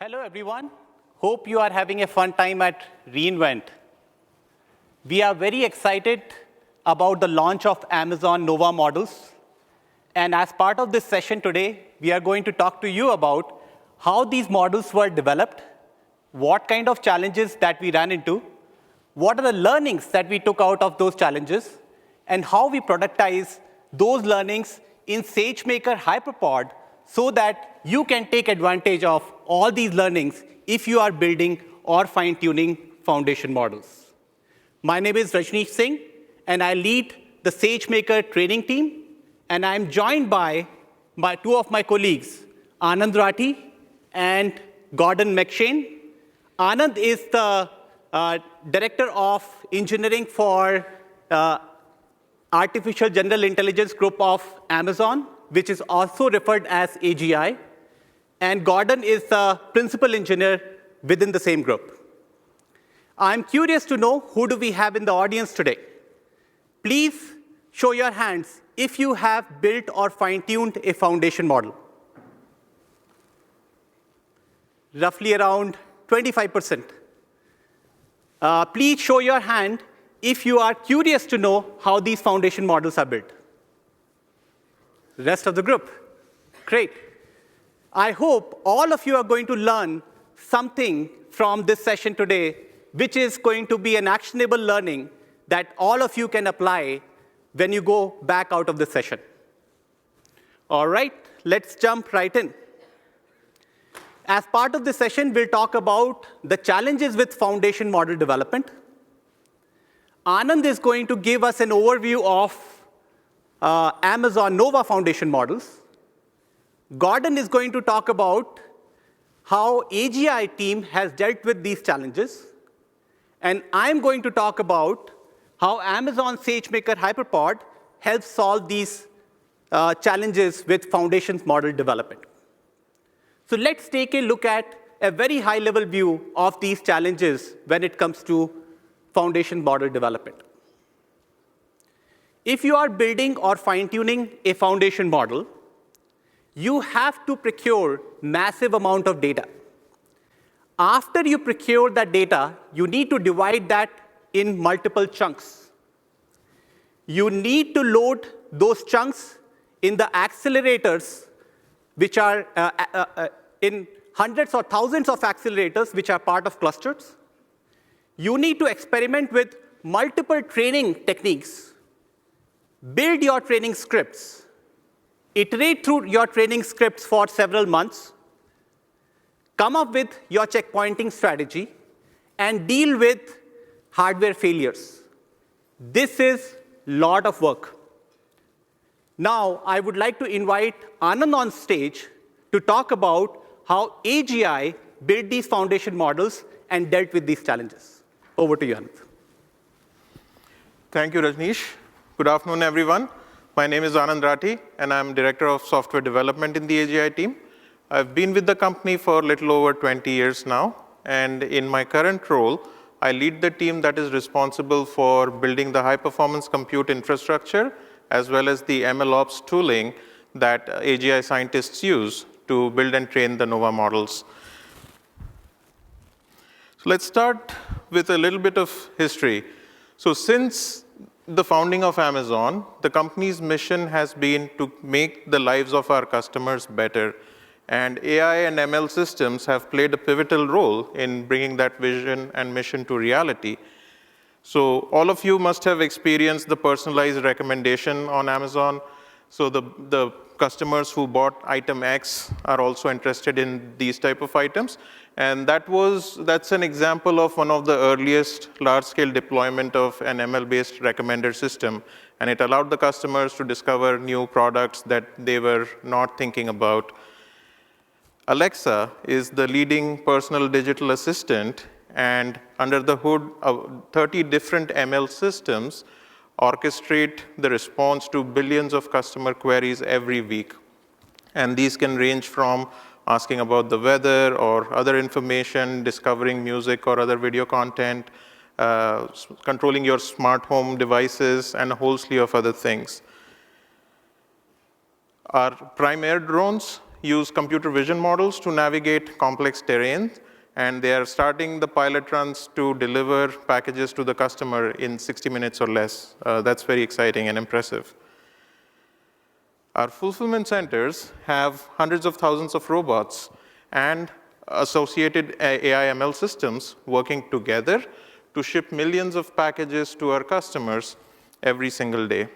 Hello, everyone. Hope you are having a fun time at reInvent. We are very excited about the launch of Amazon Nova models. And as part of this session today, we are going to talk to you about how these models were developed, what kind of challenges that we ran into, what are the learnings that we took out of those challenges, and how we productize those learnings in SageMaker HyperPod so that you can take advantage of all these learnings if you are building or fine-tuning foundation models. My name is Rajneesh Singh, and I lead the SageMaker training team, and I'm joined by two of my colleagues, Anand Rathi and Gordon McShane. Anand is the Director of Engineering for Artificial General Intelligence Group of Amazon, which is also referred as AGI. And Gordon is the Principal Engineer within the same group. I'm curious to know who do we have in the audience today. Please show your hands if you have built or fine-tuned a foundation model. Roughly around 25%. Please show your hand if you are curious to know how these foundation models are built. Rest of the group. Great. I hope all of you are going to learn something from this session today, which is going to be an actionable learning that all of you can apply when you go back out of this session. All right, let's jump right in. As part of this session, we'll talk about the challenges with foundation model development. Anand is going to give us an overview of Amazon Nova foundation models. Gordon is going to talk about how AGI team has dealt with these challenges. And I'm going to talk about how Amazon SageMaker HyperPod helps solve these challenges with foundations model development. So let's take a look at a very high-level view of these challenges when it comes to foundation model development. If you are building or fine-tuning a foundation model, you have to procure massive amount of data. After you procure that data, you need to divide that in multiple chunks. You need to load those chunks in the accelerators, which are in hundreds or thousands of accelerators, which are part of clusters. You need to experiment with multiple training techniques. Build your training scripts. Iterate through your training scripts for several months. Come up with your checkpointing strategy, and deal with hardware failures. This is a lot of work. Now, I would like to invite Anand on stage to talk about how AGI built these foundation models and dealt with these challenges. Over to you, Anand. Thank you, Rajneesh. Good afternoon, everyone. My name is Anand Rathi, and I'm Director of Software Development in the AGI team. I've been with the company for a little over 20 years now, and in my current role, I lead the team that is responsible for building the high-performance compute infrastructure, as well as the MLOps tooling that AGI scientists use to build and train the Nova models. So let's start with a little bit of history. So since the founding of Amazon, the company's mission has been to make the lives of our customers better. And AI and ML systems have played a pivotal role in bringing that vision and mission to reality. So all of you must have experienced the personalized recommendation on Amazon. So the customers who bought item X are also interested in these type of items. And that's an example of one of the earliest large-scale deployment of an ML-based recommender system. And it allowed the customers to discover new products that they were not thinking about. Alexa is the leading personal digital assistant, and under the hood, 30 different ML systems orchestrate the response to billions of customer queries every week. And these can range from asking about the weather or other information, discovering music or other video content, controlling your smart home devices, and a whole slew of other things. Our Prime Air drones use computer vision models to navigate complex terrain, and they are starting the pilot runs to deliver packages to the customer in 60 minutes or less. That's very exciting and impressive. Our fulfillment centers have hundreds of thousands of robots and associated AI/ML systems working together to ship millions of packages to our customers every single day.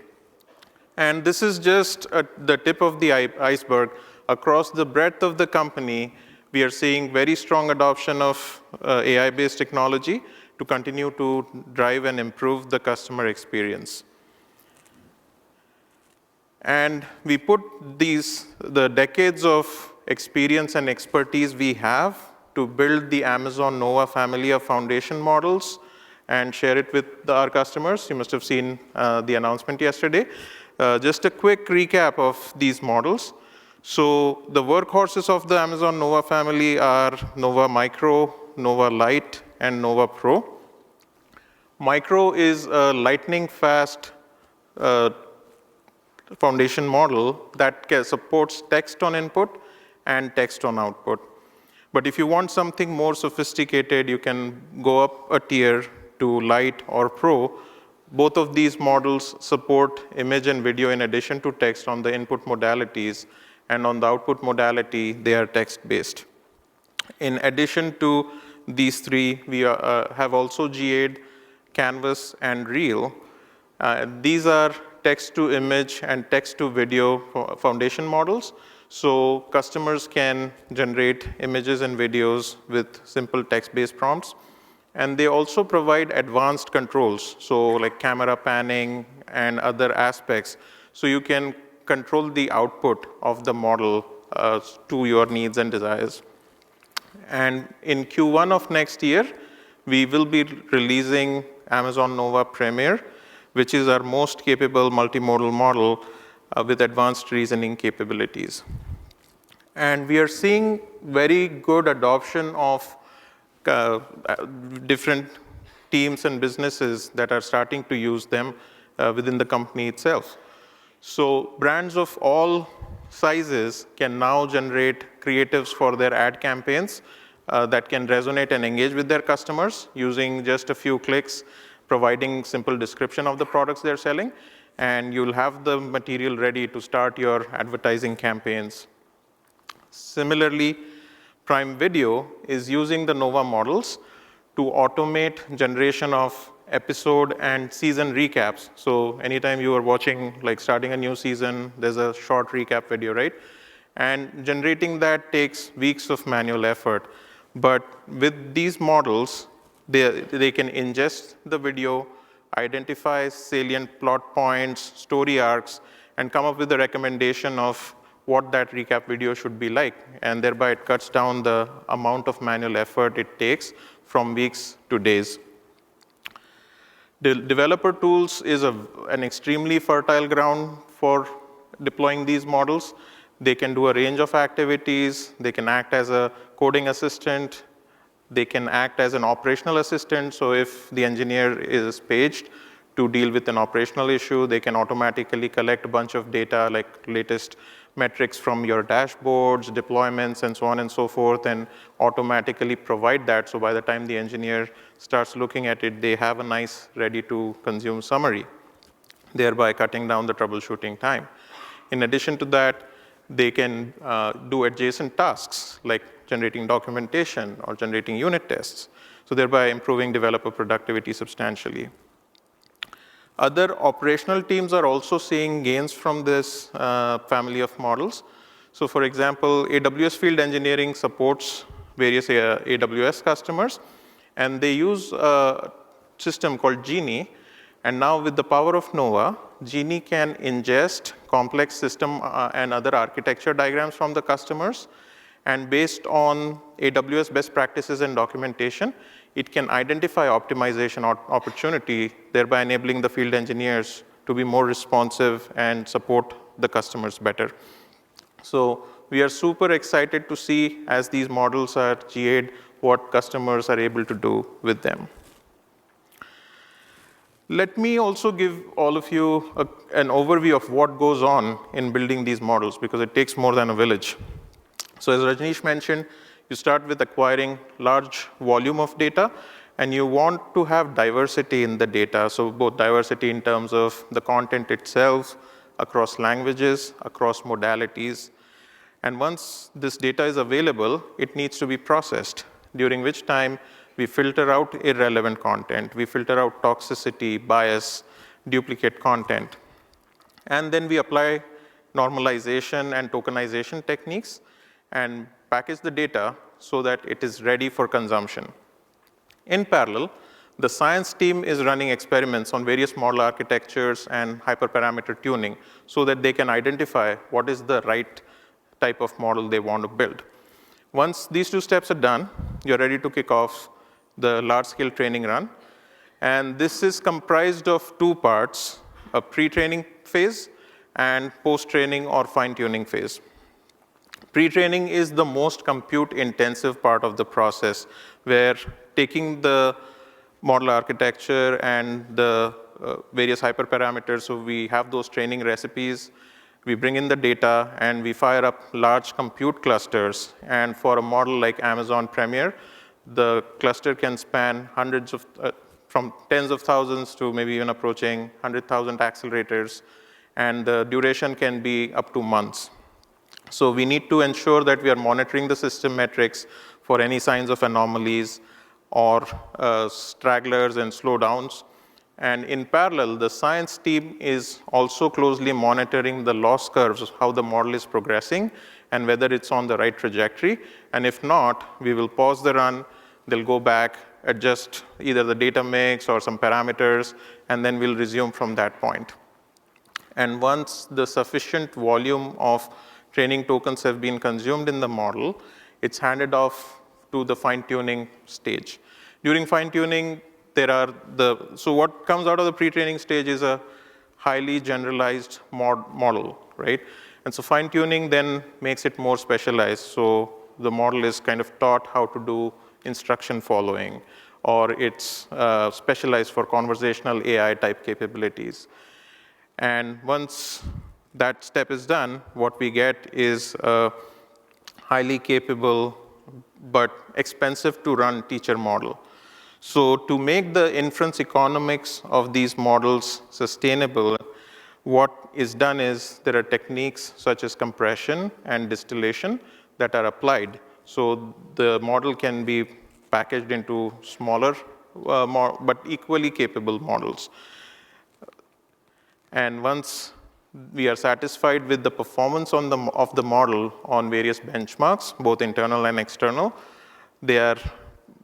And this is just the tip of the iceberg. Across the breadth of the company, we are seeing very strong adoption of AI-based technology to continue to drive and improve the customer experience. And we put the decades of experience and expertise we have to build the Amazon Nova family of foundation models and share it with our customers. You must have seen the announcement yesterday. Just a quick recap of these models. So the workhorses of the Amazon Nova family are Nova Micro, Nova Lite, and Nova Pro. Micro is a lightning-fast foundation model that supports text on input and text on output. But if you want something more sophisticated, you can go up a tier to Lite or Pro. Both of these models support image and video in addition to text on the input modalities, and on the output modality, they are text-based. In addition to these three, we have also GA'd Canvas and Reel. These are text-to-image and text-to-video foundation models. So customers can generate images and videos with simple text-based prompts. And they also provide advanced controls, so like camera panning and other aspects. So you can control the output of the model to your needs and desires. And in Q1 of next year, we will be releasing Amazon Nova Premier, which is our most capable multimodal model with advanced reasoning capabilities. And we are seeing very good adoption of different teams and businesses that are starting to use them within the company itself. So brands of all sizes can now generate creatives for their ad campaigns that can resonate and engage with their customers using just a few clicks, providing simple description of the products they're selling, and you'll have the material ready to start your advertising campaigns. Similarly, Prime Video is using the Nova models to automate generation of episode and season recaps. So anytime you are watching, like starting a new season, there's a short recap video, right? And generating that takes weeks of manual effort. But with these models, they can ingest the video, identify salient plot points, story arcs, and come up with a recommendation of what that recap video should be like. And thereby it cuts down the amount of manual effort it takes from weeks to days. The developer tools is an extremely fertile ground for deploying these models. They can do a range of activities. They can act as a coding assistant. They can act as an operational assistant. So if the engineer is paged to deal with an operational issue, they can automatically collect a bunch of data like latest metrics from your dashboards, deployments, and so on and so forth, and automatically provide that. So by the time the engineer starts looking at it, they have a nice ready-to-consume summary, thereby cutting down the troubleshooting time. In addition to that, they can do adjacent tasks like generating documentation or generating unit tests, so thereby improving developer productivity substantially. Other operational teams are also seeing gains from this family of models. So for example, AWS Field Engineering supports various AWS customers, and they use a system called Genie. And now with the power of Nova, Genie can ingest complex system and other architecture diagrams from the customers. And based on AWS best practices and documentation, it can identify optimization opportunity, thereby enabling the field engineers to be more responsive and support the customers better. So we are super excited to see, as these models are GA'd, what customers are able to do with them. Let me also give all of you an overview of what goes on in building these models, because it takes more than a village. So as Rajneesh mentioned, you start with acquiring large volume of data, and you want to have diversity in the data. So both diversity in terms of the content itself, across languages, across modalities. And once this data is available, it needs to be processed, during which time we filter out irrelevant content. We filter out toxicity, bias, duplicate content. And then we apply normalization and tokenization techniques and package the data so that it is ready for consumption. In parallel, the science team is running experiments on various model architectures and hyperparameter tuning so that they can identify what is the right type of model they want to build. Once these two steps are done, you're ready to kick off the large-scale training run. And this is comprised of two parts, a pre-training phase and post-training or fine-tuning phase. Pre-training is the most compute-intensive part of the process, where taking the model architecture and the various hyperparameters, so we have those training recipes, we bring in the data, and we fire up large compute clusters. And for a model like Amazon Premier, the cluster can span hundreds of, from tens of thousands to maybe even approaching 100,000 accelerators, and the duration can be up to months. So we need to ensure that we are monitoring the system metrics for any signs of anomalies or stragglers and slowdowns. And in parallel, the science team is also closely monitoring the loss curves of how the model is progressing and whether it's on the right trajectory. And if not, we will pause the run, they'll go back, adjust either the data mix or some parameters, and then we'll resume from that point. And once the sufficient volume of training tokens have been consumed in the model, it's handed off to the fine-tuning stage. During fine-tuning, so what comes out of the pre-training stage is a highly generalized model, right? And so fine-tuning then makes it more specialized. So the model is kind of taught how to do instruction following, or it's specialized for conversational AI type capabilities. And once that step is done, what we get is a highly capable but expensive to run teacher model. So to make the inference economics of these models sustainable, what is done is there are techniques such as compression and distillation that are applied. So the model can be packaged into smaller but equally capable models. And once we are satisfied with the performance of the model on various benchmarks, both internal and external, they are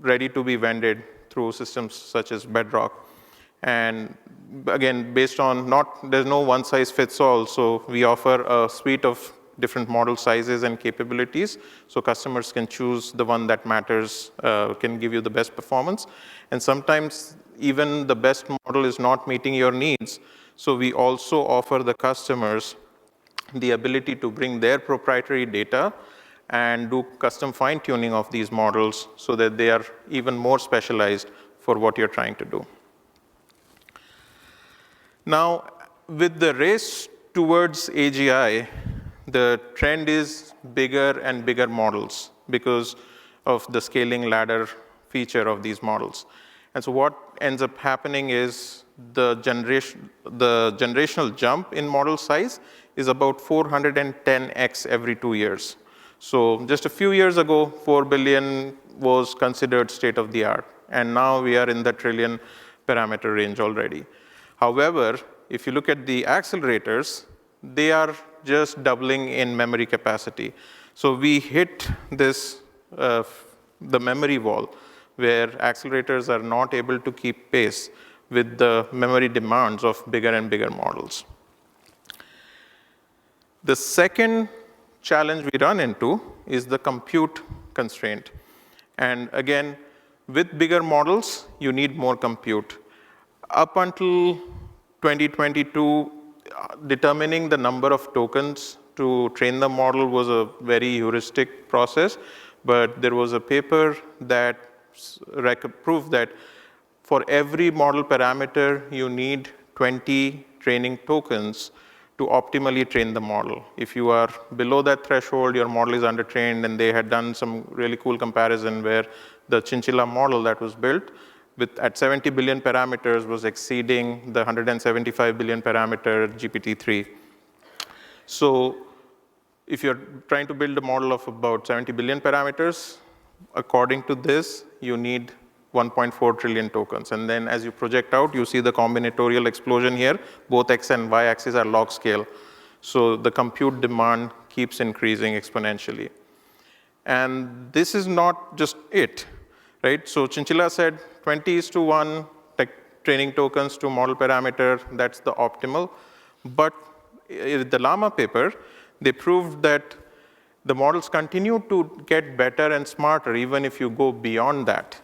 ready to be vended through systems such as Bedrock. And again, based on there's no one size fits all, so we offer a suite of different model sizes and capabilities, so customers can choose the one that matters, can give you the best performance. And sometimes even the best model is not meeting your needs, so we also offer the customers the ability to bring their proprietary data and do custom fine-tuning of these models so that they are even more specialized for what you're trying to do. Now, with the race towards AGI, the trend is bigger and bigger models because of the scaling ladder feature of these models. And so what ends up happening is the generational jump in model size is about 410x every 2 years. So just a few years ago, 4 billion was considered state of the art, and now we are in the trillion parameter range already. However, if you look at the accelerators, they are just doubling in memory capacity. So we hit this, the memory wall, where accelerators are not able to keep pace with the memory demands of bigger and bigger models. The second challenge we run into is the compute constraint. And again, with bigger models, you need more compute. Up until 2022, determining the number of tokens to train the model was a very heuristic process, but there was a paper that proved that for every model parameter, you need 20 training tokens to optimally train the model. If you are below that threshold, your model is undertrained, and they had done some really cool comparison where the chinchilla model that was built at 70 billion parameters was exceeding the 175 billion parameter GPT-3. So if you're trying to build a model of about 70 billion parameters, according to this, you need 1.4 trillion tokens. And then as you project out, you see the combinatorial explosion here. Both x and y axes are log scale. So the compute demand keeps increasing exponentially. And this is not just it, right? So Chinchilla said 20:1 training tokens to model parameter, that's the optimal. But in the Llama paper, they proved that the models continue to get better and smarter even if you go beyond that.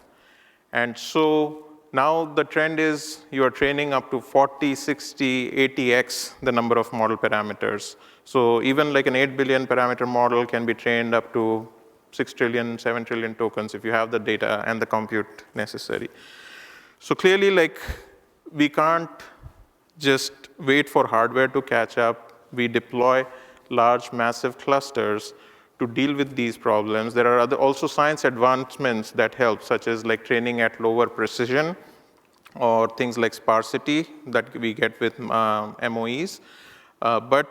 And so now the trend is you are training up to 40, 60, 80x the number of model parameters. So even like an 8 billion parameter model can be trained up to 6 trillion, 7 trillion tokens if you have the data and the compute necessary. So clearly, like, we can't just wait for hardware to catch up. We deploy large, massive clusters to deal with these problems. There are also science advancements that help, such as like training at lower precision or things like sparsity that we get with MOEs. But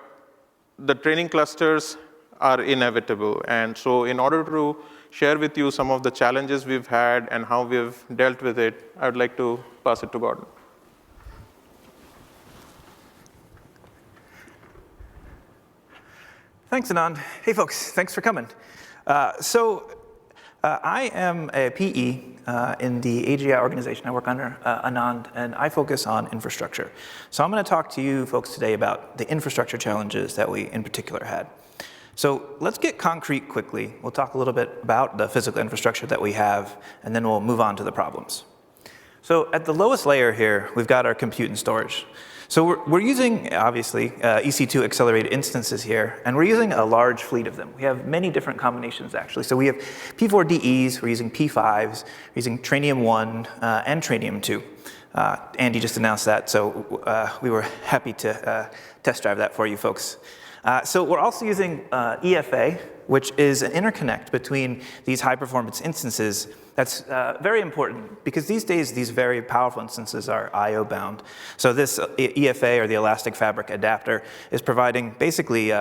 the training clusters are inevitable. And so in order to share with you some of the challenges we've had and how we've dealt with it, I would like to pass it to Gordon. Thanks, Anand. Hey, folks, thanks for coming. I am a PE in the AGI organization. I work under Anand, and I focus on infrastructure. So I'm going to talk to you folks today about the infrastructure challenges that we in particular had. So let's get concrete quickly. We'll talk a little bit about the physical infrastructure that we have, and then we'll move on to the problems. So at the lowest layer here, we've got our compute and storage. So we're using, obviously, EC2 accelerated instances here, and we're using a large fleet of them. We have many different combinations, actually. So we have P4DEs, we're using P5s, we're using Trainium 1 and Trainium 2. Andy just announced that, so we were happy to test drive that for you folks. So we're also using EFA, which is an interconnect between these high-performance instances. That's very important because these days, these very powerful instances are I/O bound. So this EFA, or the Elastic Fabric Adapter, is providing basically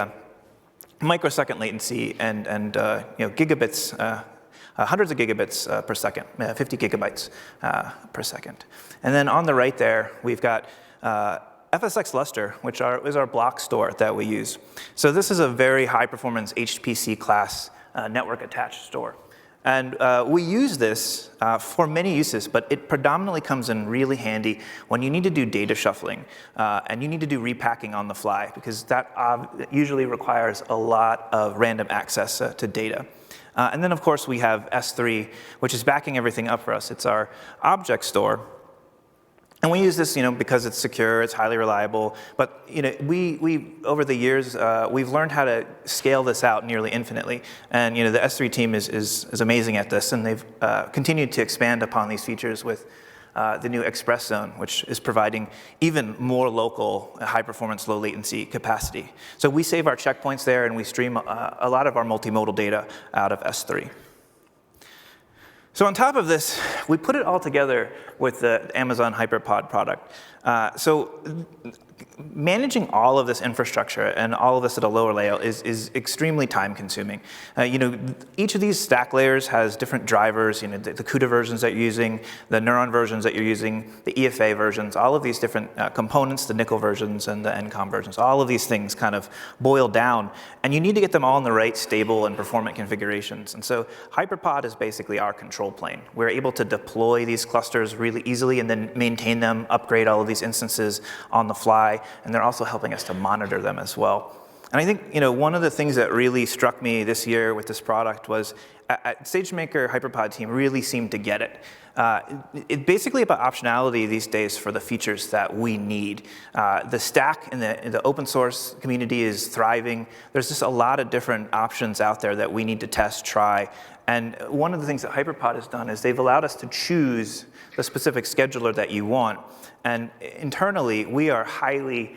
microsecond latency and gigabits, hundreds of gigabits per second, 50 gigabytes per second. And then on the right there, we've got FSX Lustre, which is our block store that we use. So this is a very high-performance HPC class network attached store. And we use this for many uses, but it predominantly comes in really handy when you need to do data shuffling and you need to do repacking on the fly, because that usually requires a lot of random access to data. And then, of course, we have S3, which is backing everything up for us. It's our object store. And we use this, because it's secure, it's highly reliable. But we over the years we've learned how to scale this out nearly infinitely. And the S3 team is amazing at this, and they've continued to expand upon these features with the new Express Zone, which is providing even more local, high-performance, low-latency capacity. So we save our checkpoints there, and we stream a lot of our multimodal data out of S3. So on top of this, we put it all together with the Amazon HyperPod product. So managing all of this infrastructure and all of this at a lower layer is extremely time-consuming. Each of these stack layers has different drivers. The CUDA versions that you're using, the Neuron versions that you're using, the EFA versions, all of these different components, the Nickel versions and the NCOM versions. All of these things kind of boil down, and you need to get them all in the right stable and performant configurations. And so HyperPod is basically our control plane. We're able to deploy these clusters really easily and then maintain them, upgrade all of these instances on the fly, and they're also helping us to monitor them as well. And I think one of the things that really struck me this year with this product was at SageMaker HyperPod team really seemed to get it. It's basically about optionality these days for the features that we need. The stack in the open source community is thriving. There's just a lot of different options out there that we need to test, try. And one of the things that HyperPod has done is they've allowed us to choose the specific scheduler that you want. And internally, we are highly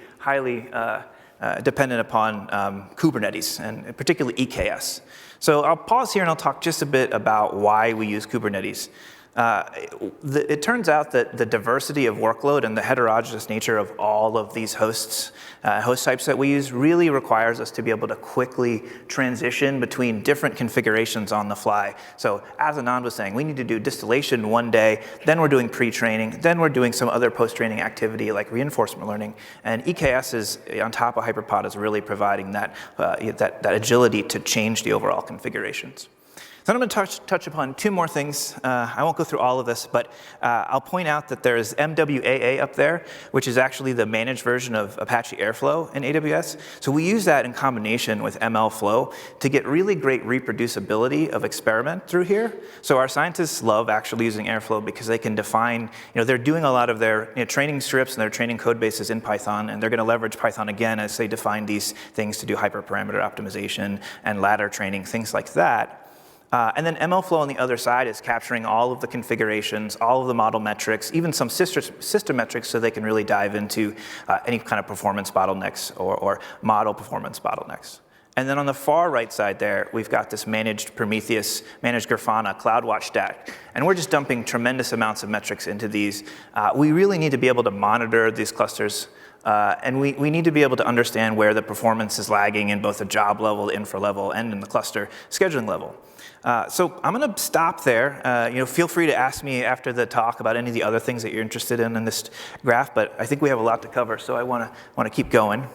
dependent upon Kubernetes, and particularly EKS. So I'll pause here and I'll talk just a bit about why we use Kubernetes. It turns out that the diversity of workload and the heterogeneous nature of all of these host types that we use really requires us to be able to quickly transition between different configurations on the fly. So as Anand was saying, we need to do distillation one day, then we're doing pre-training, then we're doing some other post-training activity like reinforcement learning. And EKS is, on top of HyperPod, is really providing that agility to change the overall configurations. So I'm going to touch upon two more things. I won't go through all of this, but I'll point out that there's MWAA up there, which is actually the managed version of Apache Airflow in AWS. So we use that in combination with MLflow to get really great reproducibility of experiment through here. So our scientists love actually using Airflow because they can define, they're doing a lot of their training scripts and their training code bases in Python, and they're going to leverage Python again as they define these things to do hyperparameter optimization and ladder training, things like that. And then MLflow on the other side is capturing all of the configurations, all of the model metrics, even some system metrics, so they can really dive into any kind of performance bottlenecks or model performance bottlenecks. And then on the far right side there, we've got this managed Prometheus, managed Grafana, CloudWatch stack. And we're just dumping tremendous amounts of metrics into these. We really need to be able to monitor these clusters. And we need to be able to understand where the performance is lagging in both the job level, the infra level, and in the cluster scheduling level. So I'm going to stop there. Feel free to ask me after the talk about any of the other things that you're interested in this graph, but I think we have a lot to cover, so I want to keep going.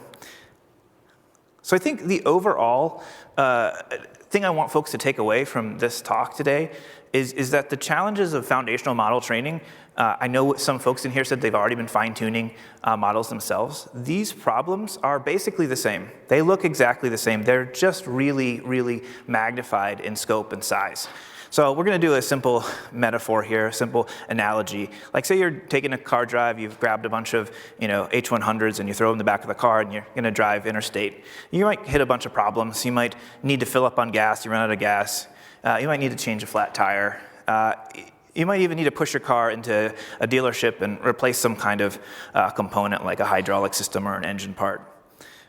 So I think the overall thing I want folks to take away from this talk today is that the challenges of foundational model training, I know some folks in here said they've already been fine-tuning models themselves. These problems are basically the same. They look exactly the same. They're just really, really magnified in scope and size. So we're going to do a simple metaphor here, a simple analogy. Like say you're taking a car drive, you've grabbed a bunch of H100s and you throw them in the back of the car and you're going to drive interstate. You might hit a bunch of problems. You might need to fill up on gas. You run out of gas. You might need to change a flat tire. You might even need to push your car into a dealership and replace some kind of component like a hydraulic system or an engine part.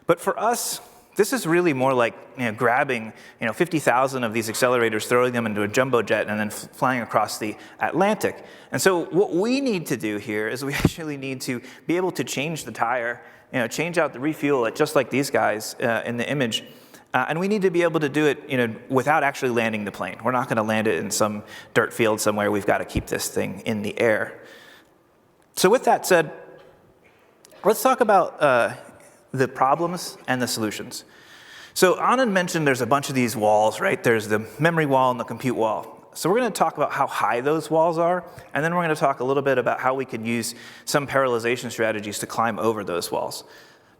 But for us, this is really more like grabbing 50,000 of these accelerators, throwing them into a jumbo jet, and then flying across the Atlantic. And so what we need to do here is we actually need to be able to change the tire, change out the refuel it, just like these guys in the image. And we need to be able to do it without actually landing the plane. We're not going to land it in some dirt field somewhere. We've got to keep this thing in the air. So with that said, let's talk about the problems and the solutions. So Anand mentioned there's a bunch of these walls, right? There's the memory wall and the compute wall. So we're going to talk about how high those walls are, and then we're going to talk a little bit about how we can use some parallelization strategies to climb over those walls.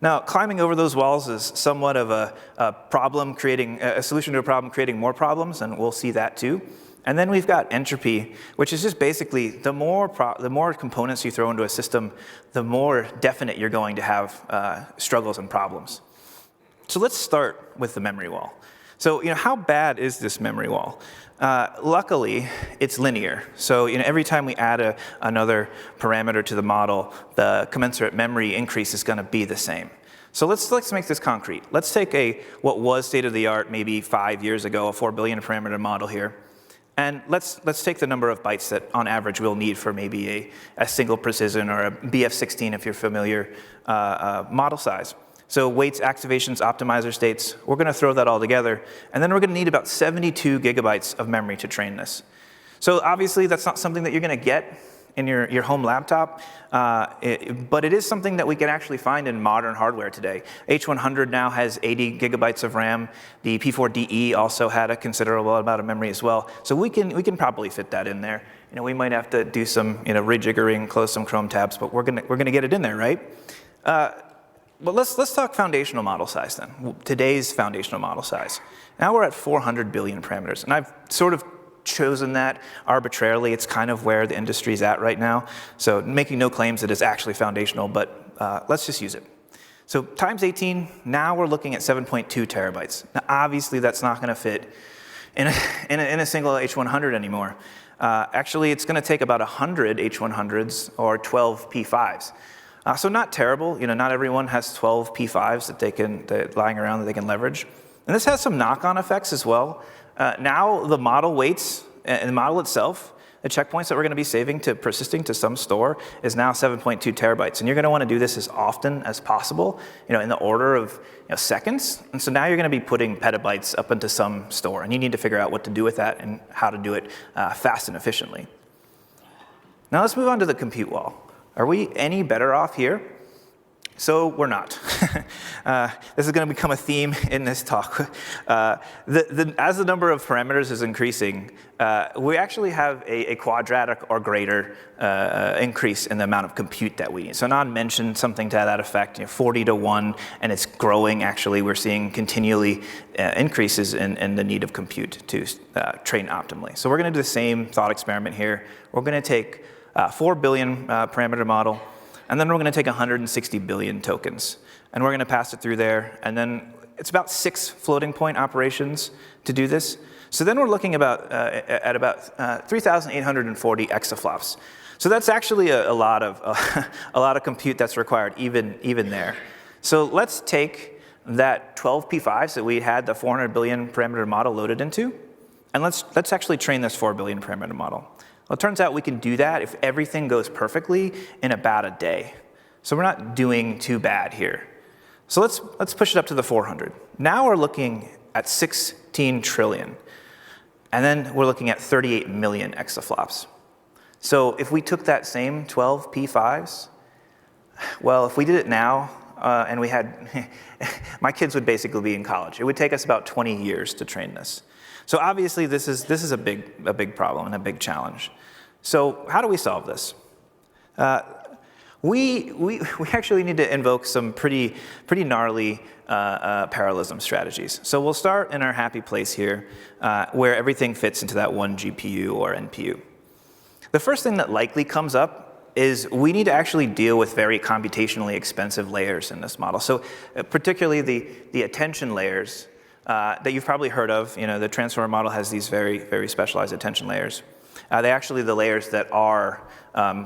Now, climbing over those walls is somewhat of a problem creating, a solution to a problem creating more problems, and we'll see that too. And then we've got entropy, which is just basically the more components you throw into a system, the more definite you're going to have struggles and problems. So let's start with the memory wall. So how bad is this memory wall? Luckily, it's linear. So every time we add another parameter to the model, the commensurate memory increase is going to be the same. So let's make this concrete. Let's take what was state of the art maybe 5 years ago, a 4 billion parameter model here. And let's take the number of bytes that on average we'll need for maybe a single precision or a BF16 if you're familiar model size. So weights, activations, optimizer states, we're going to throw that all together. And then we're going to need about 72 gigabytes of memory to train this. So obviously that's not something that you're going to get in your home laptop, but it is something that we can actually find in modern hardware today. H100 now has 80 gigabytes of RAM. The P4DE also had a considerable amount of memory as well. So we can probably fit that in there. We might have to do some rejiggering, close some Chrome tabs, but we're gonna get it in there, right? But let's talk foundational model size then. Today's foundational model size. Now we're at 400 billion parameters, and I've sort of chosen that arbitrarily. It's kind of where the industry's at right now. So making no claims that it's actually foundational, but let's just use it. So times 18, now we're looking at 7.2 terabytes. Now obviously that's not going to fit in a single H100 anymore. Actually, it's going to take about 100 H100s or 12 P5s. So not terrible. Not everyone has 12 P5s that lying around that they can leverage. And this has some knock-on effects as well. Now the model weights and the model itself, the checkpoints that we're going to be saving to persisting to some store is now 7.2 terabytes. And you're going to want to do this as often as possible, in the order of seconds. And so now you're going to be putting petabytes up into some store. And you need to figure out what to do with that and how to do it fast and efficiently. Now let's move on to the compute wall. Are we any better off here? So we're not. This is going to become a theme in this talk. As the number of parameters is increasing, we actually have a quadratic or greater increase in the amount of compute that we need. So Anand mentioned something to that effect, 40 to 1, and it's growing. Actually, we're seeing continually increases in the need of compute to train optimally. So we're going to do the same thought experiment here. We're going to take 4 billion parameter model, and then we're going to take 160 billion tokens, and we're going to pass it through there, and then it's about 6 floating point operations to do this. So then we're looking at about 3,840 exaflops. So that's actually a lot of compute that's required even there. So let's take that 12 P5s that we had the 400 billion parameter model loaded into, and let's actually train this 4 billion parameter model. Well, it turns out we can do that if everything goes perfectly in about a day. So we're not doing too bad here. So let's push it up to the 400. Now we're looking at 16 trillion. And then we're looking at 38 million exaflops. So if we took that same 12 P5s, well, if we did it now, and we had, my kids would basically be in college. It would take us about 20 years to train this. So obviously this is a big problem and a big challenge. So how do we solve this? We actually need to invoke some pretty gnarly parallelism strategies. So we'll start in our happy place here, where everything fits into that one GPU or NPU. The first thing that likely comes up is we need to actually deal with very computationally expensive layers in this model. So particularly the attention layers that you've probably heard of. The transformer model has these very, very specialized attention layers. They're actually the layers that are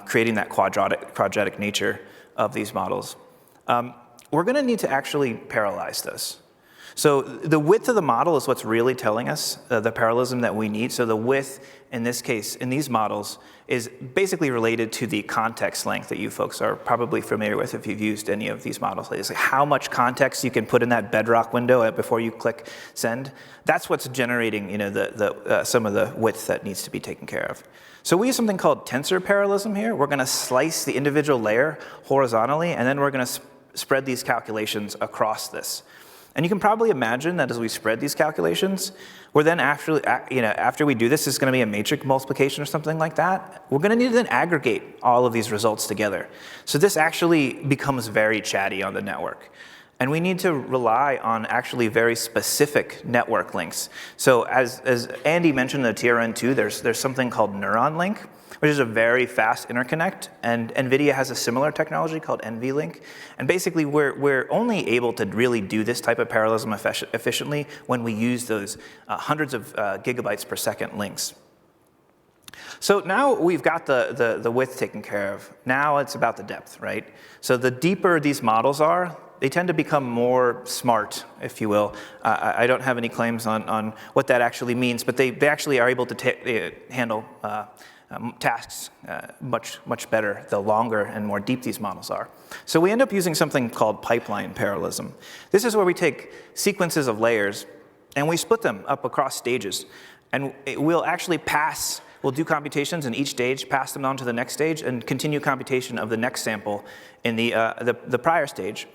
creating that quadratic nature of these models. We're going to need to actually parallelize this. So the width of the model is what's really telling us the parallelism that we need. So the width, in this case, in these models, is basically related to the context length that you folks are probably familiar with if you've used any of these models. It's like how much context you can put in that bedrock window before you click send. That's what's generating some of the width that needs to be taken care of. So we use something called tensor parallelism here. We're going to slice the individual layer horizontally, and then we're going to spread these calculations across this. And you can probably imagine that as we spread these calculations, we're then after we do this, it's going to be a matrix multiplication or something like that. We're going to need to then aggregate all of these results together. So this actually becomes very chatty on the network. And we need to rely on actually very specific network links. So as Andy mentioned in the TRN2, there's something called neuron link, which is a very fast interconnect, and NVIDIA has a similar technology called NVLink. And basically, we're only able to really do this type of parallelism efficiently when we use those hundreds of gigabytes per second links. So now we've got the width taken care of. Now it's about the depth, right? So the deeper these models are, they tend to become more smart, if you will. I don't have any claims on what that actually means, but they actually are able to handle tasks much better the longer and more deep these models are. So we end up using something called pipeline parallelism. This is where we take sequences of layers and we split them up across stages. And we'll actually we'll do computations in each stage, pass them on to the next stage, and continue computation of the next sample in the prior stage.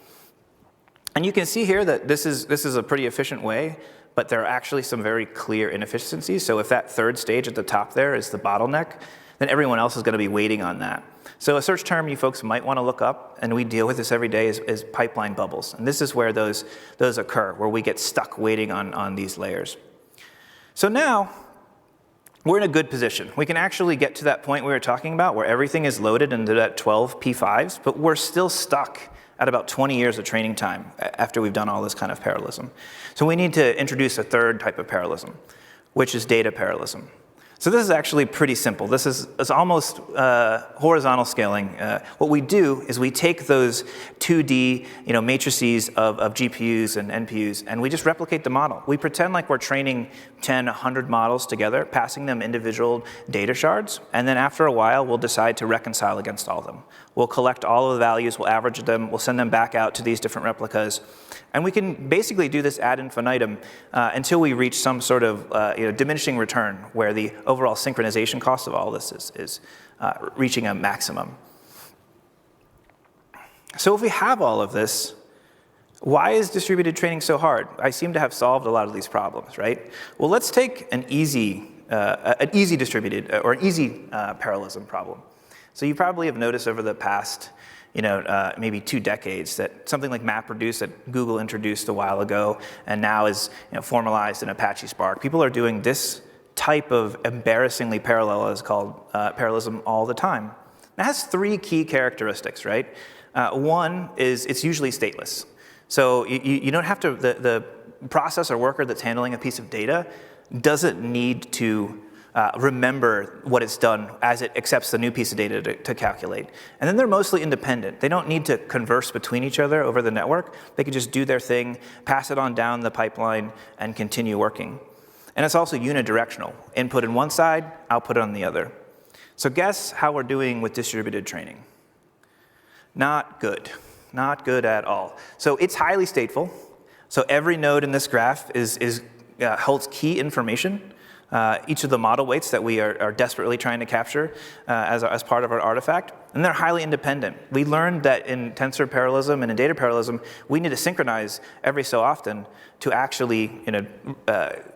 And you can see here that this is a pretty efficient way, but there are actually some very clear inefficiencies. So if that third stage at the top there is the bottleneck, then everyone else is going to be waiting on that. So a search term you folks might want to look up, and we deal with this every day, is pipeline bubbles. And this is where those occur, where we get stuck waiting on these layers. So now we're in a good position. We can actually get to that point we were talking about where everything is loaded into that 12 P5s, but we're still stuck at about 20 years of training time after we've done all this kind of parallelism. So we need to introduce a third type of parallelism, which is data parallelism. So this is actually pretty simple. This is almost horizontal scaling. What we do is we take those 2D matrices of GPUs and NPUs, and we just replicate the model. We pretend like we're training 10, 100 models together, passing them individual data shards, and then after a while, we'll decide to reconcile against all of them. We'll collect all of the values, we'll average them, we'll send them back out to these different replicas, and we can basically do this ad infinitum until we reach some sort of diminishing return where the overall synchronization cost of all this is reaching a maximum. So if we have all of this, why is distributed training so hard? I seem to have solved a lot of these problems, right? Well, let's take an easy distributed or an easy parallelism problem. So you probably have noticed over the past maybe 2 decades that something like MapReduce that Google introduced a while ago and now is formalized in Apache Spark. People are doing this type of embarrassingly parallel, is called parallelism, all the time. It has 3 key characteristics, right? One is it's usually stateless. So you don't have to, the processor worker that's handling a piece of data doesn't need to remember what it's done as it accepts the new piece of data to calculate. And then they're mostly independent. They don't need to converse between each other over the network. They can just do their thing, pass it on down the pipeline, and continue working. And it's also unidirectional. Input in one side, output on the other. So guess how we're doing with distributed training? Not good. Not good at all. So it's highly stateful. So every node in this graph holds key information. Each of the model weights that we are desperately trying to capture as part of our artifact, and they're highly independent. We learned that in tensor parallelism and in data parallelism, we need to synchronize every so often to actually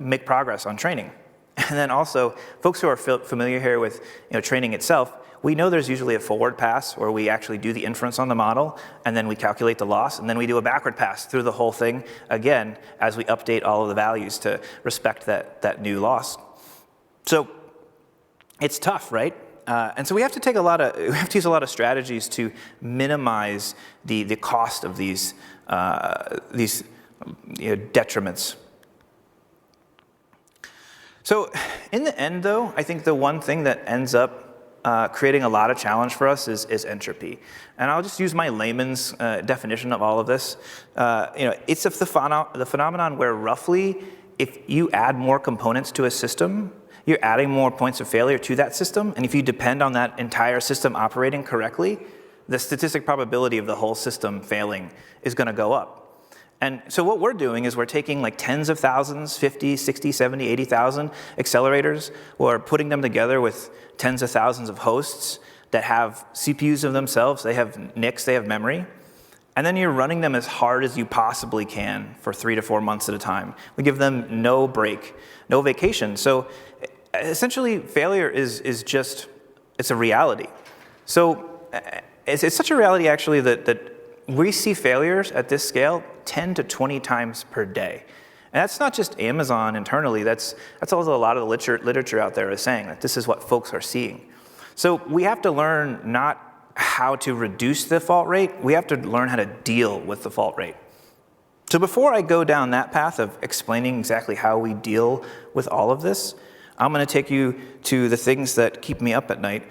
make progress on training. And then also, folks who are familiar here with training itself, we know there's usually a forward pass where we actually do the inference on the model, and then we calculate the loss, and then we do a backward pass through the whole thing again as we update all of the values to respect that new loss. So it's tough, right? And so we have to use a lot of strategies to minimize the cost of these detriments. So in the end, though, I think the one thing that ends up creating a lot of challenge for us is entropy. And I'll just use my layman's definition of all of this. It's the phenomenon where roughly if you add more components to a system, you're adding more points of failure to that system. And if you depend on that entire system operating correctly, the statistic probability of the whole system failing is going to go up. And so what we're doing is we're taking like tens of thousands, 50, 60, 70, 80,000 accelerators, or putting them together with tens of thousands of hosts that have CPUs of themselves, they have NICs, they have memory, and then you're running them as hard as you possibly can for 3 to 4 months at a time. We give them no break, no vacation. So essentially failure is just, it's a reality. So it's such a reality actually that we see failures at this scale 10 to 20 times per day. And that's not just Amazon internally, that's also a lot of the literature out there is saying that this is what folks are seeing. So we have to learn not how to reduce the fault rate, we have to learn how to deal with the fault rate. So before I go down that path of explaining exactly how we deal with all of this, I'm going to take you to the things that keep me up at night,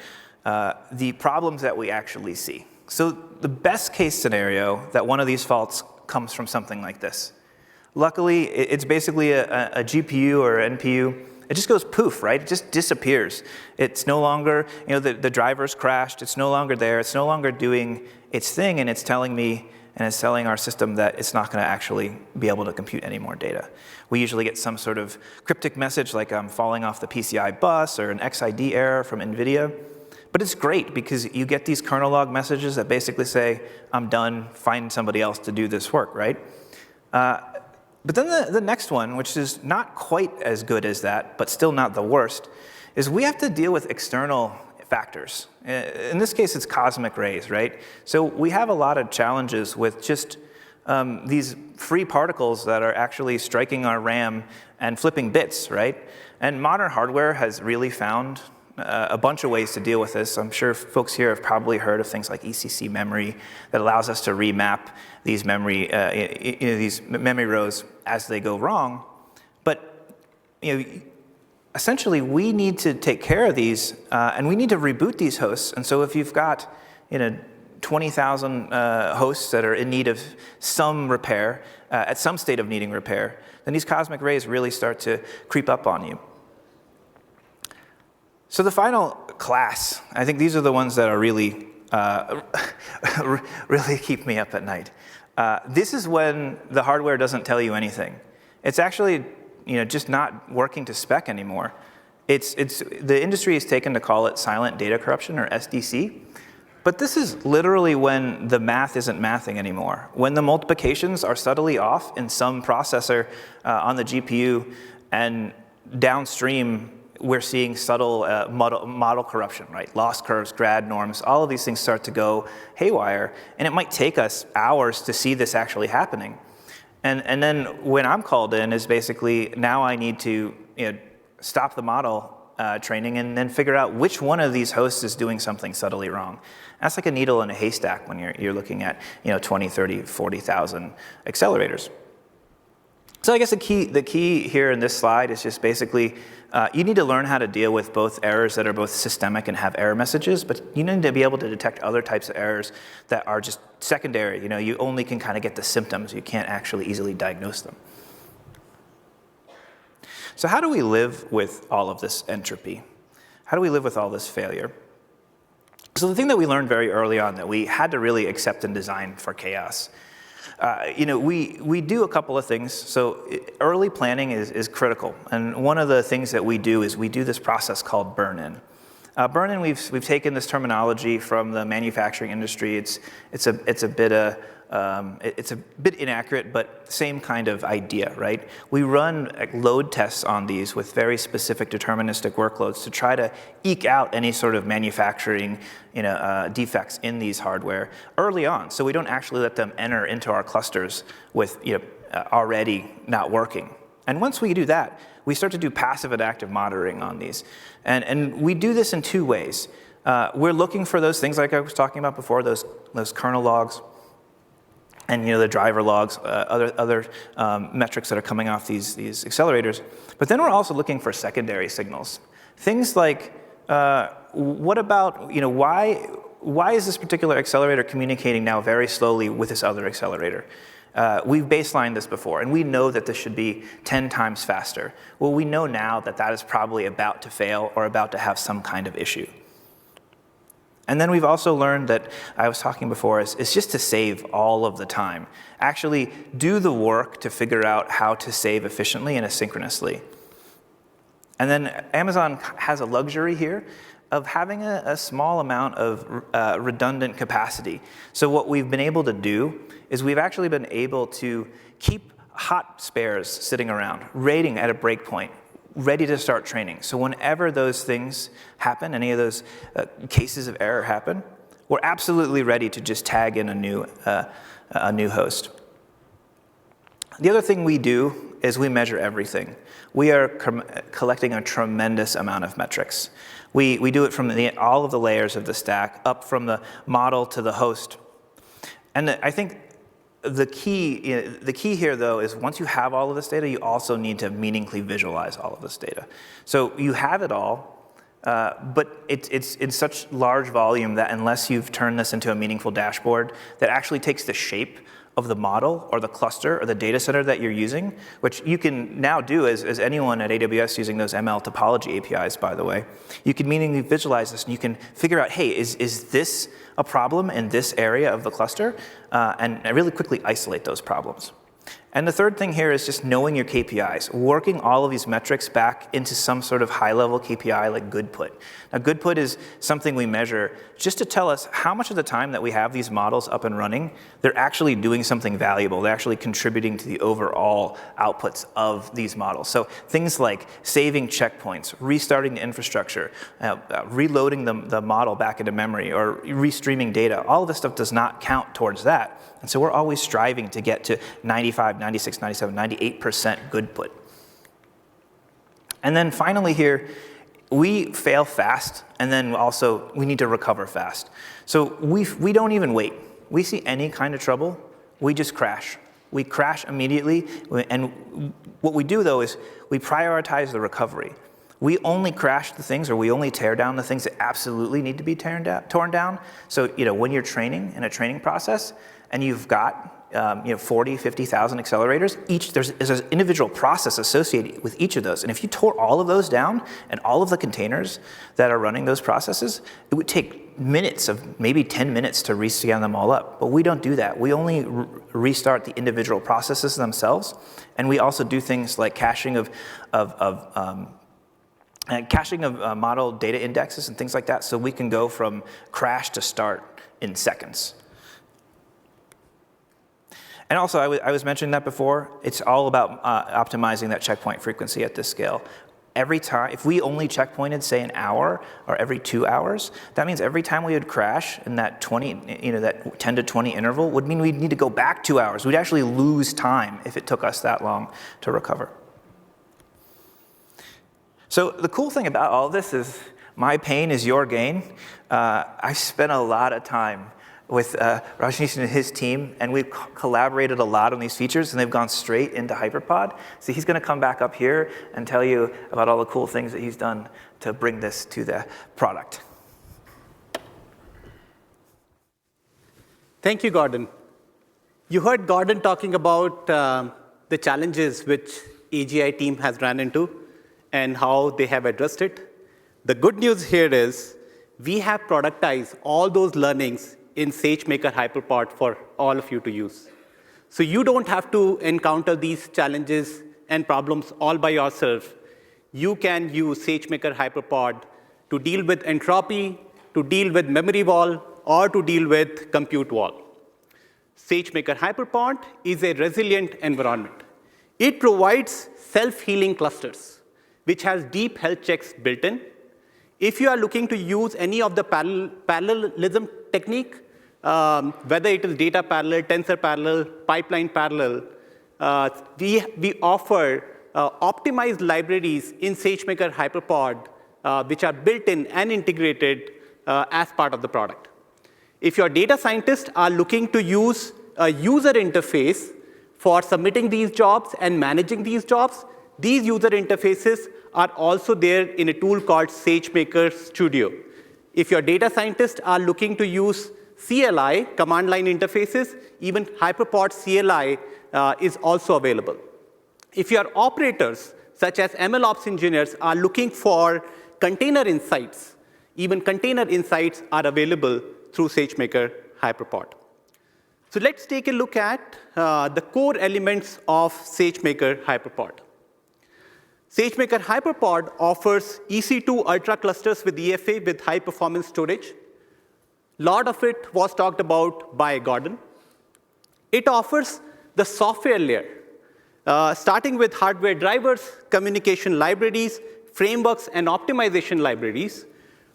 the problems that we actually see. So the best case scenario that one of these faults comes from something like this. Luckily, it's basically a GPU or NPU. It just goes poof, right? It just disappears. It's no longer, the driver's crashed. It's no longer there. It's no longer doing its thing, and it's telling me and it's telling our system that it's not going to actually be able to compute any more data. We usually get some sort of cryptic message like I'm falling off the PCI bus or an XID error from NVIDIA. But it's great because you get these kernel log messages that basically say, I'm done, find somebody else to do this work, right? But then the next one, which is not quite as good as that, but still not the worst, is we have to deal with external factors. In this case, it's cosmic rays, right? So we have a lot of challenges with just these free particles that are actually striking our RAM and flipping bits, right? And modern hardware has really found a bunch of ways to deal with this. I'm sure folks here have probably heard of things like ECC memory that allows us to remap these memory rows as they go wrong. But essentially, we need to take care of these, and we need to reboot these hosts. And so if you've got 20,000 hosts that are in need of some repair, at some state of needing repair, then these cosmic rays really start to creep up on you. So the final class, I think these are the ones that are really, really keep me up at night. This is when the hardware doesn't tell you anything. It's actually just not working to spec anymore. The industry has taken to call it silent data corruption, or SDC. But this is literally when the math isn't mathing anymore. When the multiplications are subtly off in some processor on the GPU, and downstream we're seeing subtle model corruption, right? Loss curves, grad norms, all of these things start to go haywire. And it might take us hours to see this actually happening. And then when I'm called in is basically, now I need to stop the model training and then figure out which one of these hosts is doing something subtly wrong. That's like a needle in a haystack when you're looking at 20, 30, 40,000 accelerators. So I guess the key here in this slide is just basically you need to learn how to deal with both errors that are both systemic and have error messages, but you need to be able to detect other types of errors that are just secondary. You only can kind of get the symptoms. You can't actually easily diagnose them. So how do we live with all of this entropy? How do we live with all this failure? So the thing that we learned very early on that we had to really accept and design for chaos. We do a couple of things. So early planning is critical. And one of the things that we do is we do this process called burn-in. Burn-in, we've taken this terminology from the manufacturing industry. It's a bit inaccurate, but same kind of idea, right? We run load tests on these with very specific deterministic workloads to try to eke out any sort of manufacturing defects in these hardware early on, so we don't actually let them enter into our clusters with already not working. And once we do that, we start to do passive and active monitoring on these. And we do this in two ways. We're looking for those things like I was talking about before, those kernel logs, and the driver logs, other metrics that are coming off these accelerators. But then we're also looking for secondary signals. Things like, what about, why is this particular accelerator communicating now very slowly with this other accelerator? We've baselined this before, and we know that this should be 10 times faster. Well, we know now that that is probably about to fail or about to have some kind of issue. And then we've also learned that, I was talking before, is just to save all of the time. Actually do the work to figure out how to save efficiently and asynchronously. And then Amazon has a luxury here of having a small amount of redundant capacity. So what we've been able to do is we've actually been able to keep hot spares sitting around, rating at a breakpoint, ready to start training. So whenever those things happen, any of those cases of error happen, we're absolutely ready to just tag in a new host. The other thing we do is we measure everything. We are collecting a tremendous amount of metrics. We do it from all of the layers of the stack, up from the model to the host. And I think the key here, though, is once you have all of this data, you also need to meaningfully visualize all of this data. So you have it all, but it's in such large volume that unless you've turned this into a meaningful dashboard that actually takes the shape of the model or the cluster or the data center that you're using, which you can now do as anyone at AWS using those ML topology APIs, by the way, you can meaningfully visualize this and you can figure out, hey, is this a problem in this area of the cluster? And really quickly isolate those problems. And the third thing here is just knowing your KPIs, working all of these metrics back into some sort of high-level KPI like good put. Now, good put is something we measure just to tell us how much of the time that we have these models up and running, they're actually doing something valuable. They're actually contributing to the overall outputs of these models. So things like saving checkpoints, restarting the infrastructure, reloading the model back into memory, or restreaming data, all of this stuff does not count towards that. And so we're always striving to get to 95, 96, 97, 98% good put. And then finally here, we fail fast, and then also we need to recover fast. So we don't even wait. We see any kind of trouble, we just crash. We crash immediately, and what we do, though, is we prioritize the recovery. We only crash the things, or we only tear down the things that absolutely need to be torn down. So when you're training in a training process, and you've got 40, 50,000 accelerators, there's an individual process associated with each of those. And if you tore all of those down and all of the containers that are running those processes, it would take minutes, of maybe 10 minutes to rescan them all up. But we don't do that. We only restart the individual processes themselves. And we also do things like caching of model data indexes and things like that, so we can go from crash to start in seconds. And also, I was mentioning that before, it's all about optimizing that checkpoint frequency at this scale. Every time, if we only checkpointed, say, an hour or every 2 hours, that means every time we would crash in that 10 to 20 interval would mean we'd need to go back 2 hours. We'd actually lose time if it took us that long to recover. So the cool thing about all this is my pain is your gain. I spent a lot of time with Rajneesh and his team, and we've collaborated a lot on these features, and they've gone straight into HyperPod. So he's going to come back up here and tell you about all the cool things that he's done to bring this to the product. Thank you, Gordon. You heard Gordon talking about the challenges which AGI team has run into and how they have addressed it. The good news here is we have productized all those learnings in SageMaker HyperPod for all of you to use. So you don't have to encounter these challenges and problems all by yourself. You can use SageMaker HyperPod to deal with entropy, to deal with memory wall, or to deal with compute wall. SageMaker HyperPod is a resilient environment. It provides self-healing clusters, which has deep health checks built in. If you are looking to use any of the parallelism technique, whether it is data parallel, tensor parallel, pipeline parallel, we offer optimized libraries in SageMaker HyperPod, which are built in and integrated as part of the product. If your data scientists are looking to use a user interface for submitting these jobs and managing these jobs, these user interfaces are also there in a tool called SageMaker Studio. If your data scientists are looking to use CLI, command line interfaces, even HyperPod CLI is also available. If your operators, such as MLOps engineers, are looking for container insights, even container insights are available through SageMaker HyperPod. So let's take a look at the core elements of SageMaker HyperPod. SageMaker HyperPod offers EC2 Ultra clusters with EFA with high performance storage. A lot of it was talked about by Gordon. It offers the software layer, starting with hardware drivers, communication libraries, frameworks, and optimization libraries.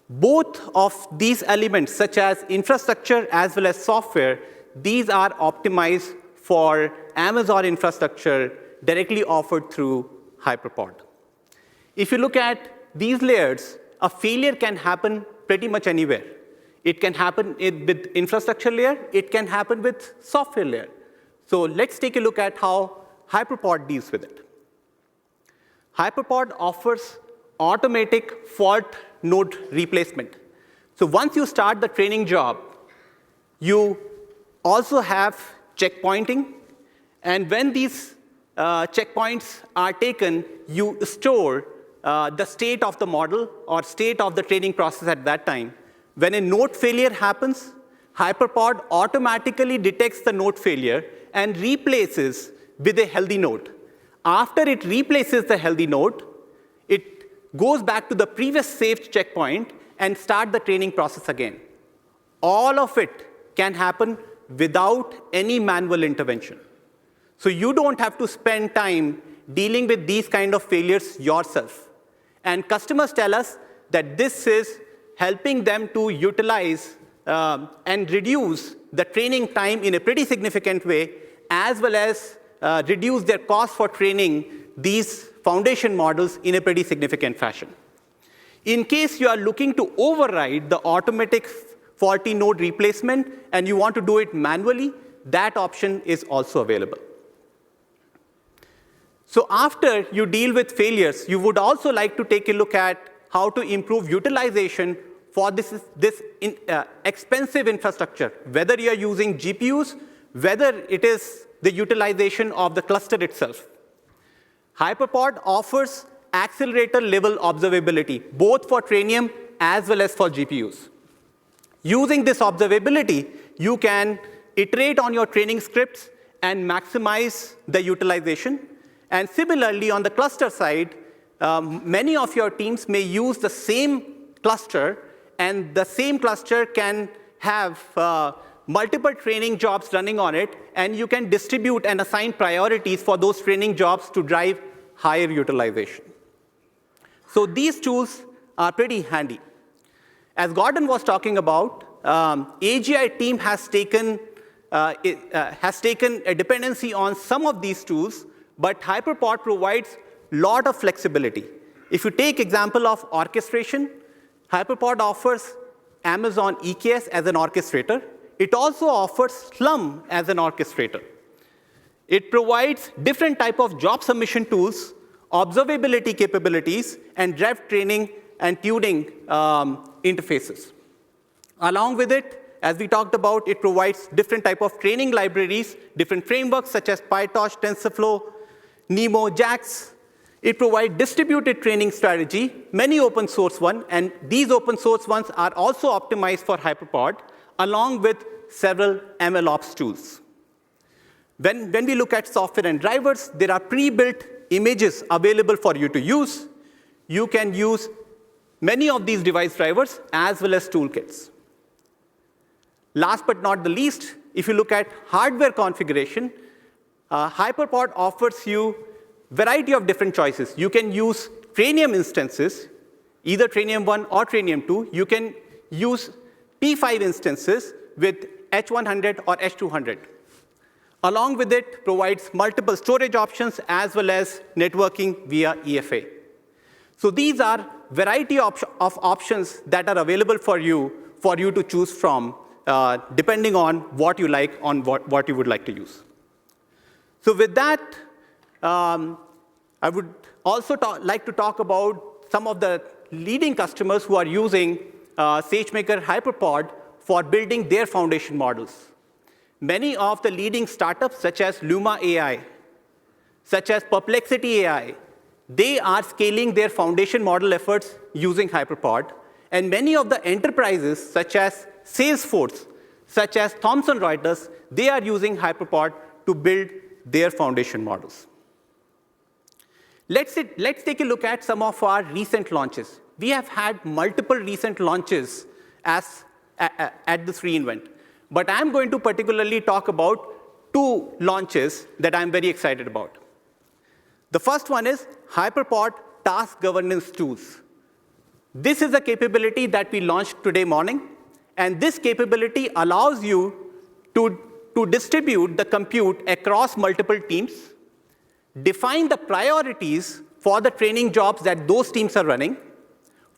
Both of these elements, such as infrastructure as well as software, these are optimized for Amazon infrastructure directly offered through HyperPod. If you look at these layers, a failure can happen pretty much anywhere. It can happen with infrastructure layer. It can happen with software layer. So let's take a look at how HyperPod deals with it. HyperPod offers automatic fault node replacement. So once you start the training job, you also have checkpointing. And when these checkpoints are taken, you store the state of the model or state of the training process at that time. When a node failure happens, HyperPod automatically detects the node failure and replaces with a healthy node. After it replaces the healthy node, it goes back to the previous saved checkpoint and start the training process again. All of it can happen without any manual intervention. So you don't have to spend time dealing with these kind of failures yourself. And customers tell us that this is helping them to utilize and reduce the training time in a pretty significant way, as well as reduce their cost for training these foundation models in a pretty significant fashion. In case you are looking to override the automatic faulty node replacement and you want to do it manually, that option is also available. So after you deal with failures, you would also like to take a look at how to improve utilization for this expensive infrastructure, whether you are using GPUs, whether it is the utilization of the cluster itself. HyperPod offers accelerator-level observability, both for Trainium as well as for GPUs. Using this observability, you can iterate on your training scripts and maximize the utilization. And similarly, on the cluster side, many of your teams may use the same cluster, and the same cluster can have multiple training jobs running on it, and you can distribute and assign priorities for those training jobs to drive higher utilization. So these tools are pretty handy. As Gordon was talking about, AGI team has taken a dependency on some of these tools, but HyperPod provides a lot of flexibility. If you take example of orchestration, HyperPod offers Amazon EKS as an orchestrator. It also offers Slum as an orchestrator. It provides different type of job submission tools, observability capabilities, and rev training and tuning interfaces. Along with it, as we talked about, it provides different type of training libraries, different frameworks such as PyTorch, TensorFlow, Nemo, JAX. It provides distributed training strategy, many open source ones, and these open source ones are also optimized for HyperPod, along with several MLOps tools. When we look at software and drivers, there are pre-built images available for you to use. You can use many of these device drivers as well as toolkits. Last but not the least, if you look at hardware configuration, HyperPod offers you variety of different choices. You can use Trainium instances, either Trainium 1 or Trainium 2. You can use P5 instances with H100 or H200. Along with it, provides multiple storage options as well as networking via EFA. So these are variety of options that are available for you to choose from, depending on what you like, on what you would like to use. So with that, I would also like to talk about some of the leading customers who are using SageMaker HyperPod for building their foundation models. Many of the leading startups, such as Luma AI, such as Perplexity AI, they are scaling their foundation model efforts using HyperPod. And many of the enterprises, such as Salesforce, such as Thomson Reuters, they are using HyperPod to build their foundation models. Let's take a look at some of our recent launches. We have had multiple recent launches at this reInvent. But I'm going to particularly talk about two launches that I'm very excited about. The first one is HyperPod Task Governance Tools. This is a capability that we launched today morning. And this capability allows you to distribute the compute across multiple teams, define the priorities for the training jobs that those teams are running.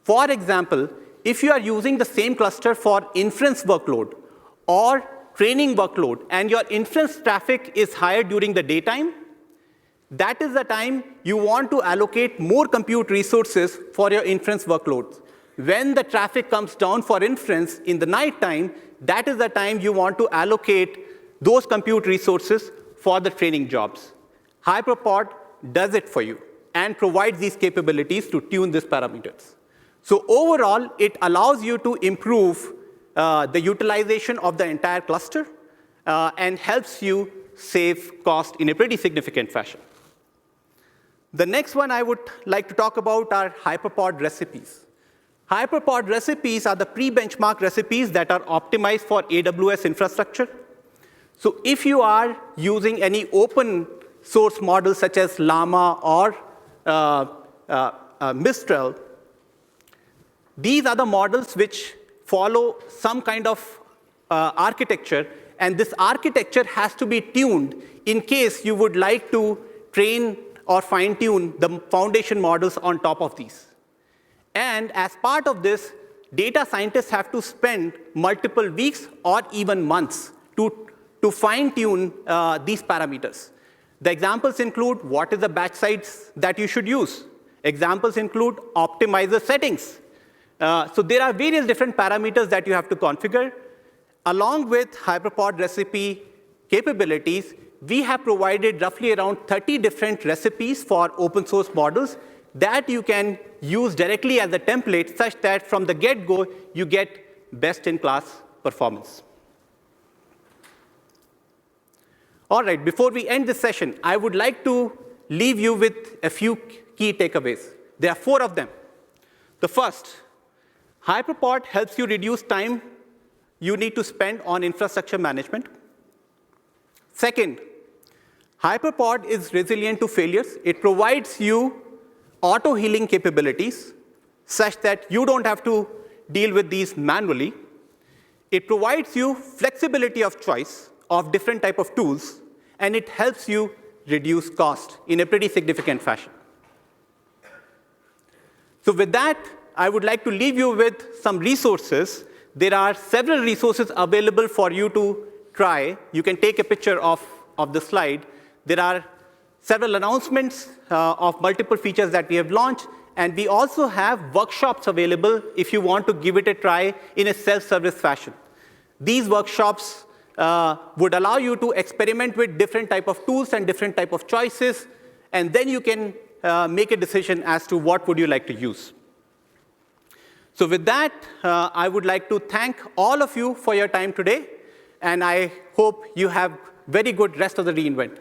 For example, if you are using the same cluster for inference workload or training workload, and your inference traffic is higher during the daytime, that is the time you want to allocate more compute resources for your inference workloads. When the traffic comes down for inference in the nighttime, that is the time you want to allocate those compute resources for the training jobs. HyperPod does it for you and provides these capabilities to tune these parameters. So overall, it allows you to improve the utilization of the entire cluster and helps you save cost in a pretty significant fashion. The next one I would like to talk about are HyperPod recipes. HyperPod recipes are the pre-benchmark recipes that are optimized for AWS infrastructure. So if you are using any open source models such as Llama or Mistral, these are the models which follow some kind of architecture, and this architecture has to be tuned in case you would like to train or fine-tune the foundation models on top of these. And as part of this, data scientists have to spend multiple weeks or even months to fine-tune these parameters. The examples include what is the batch size that you should use. Examples include optimizer settings. So there are various different parameters that you have to configure. Along with HyperPod recipe capabilities, we have provided roughly around 30 different recipes for open source models that you can use directly as a template such that from the get-go, you get best-in-class performance. All right, before we end this session, I would like to leave you with a few key takeaways. There are 4 of them. The first, HyperPod helps you reduce time you need to spend on infrastructure management. Second, HyperPod is resilient to failures. It provides you auto-healing capabilities such that you don't have to deal with these manually. It provides you flexibility of choice of different type of tools, and it helps you reduce cost in a pretty significant fashion. So with that, I would like to leave you with some resources. There are several resources available for you to try. You can take a picture of the slide. There are several announcements of multiple features that we have launched, and we also have workshops available if you want to give it a try in a self-service fashion. These workshops would allow you to experiment with different type of tools and different type of choices, and then you can make a decision as to what would you like to use. So with that, I would like to thank all of you for your time today, and I hope you have very good rest of the reInvent.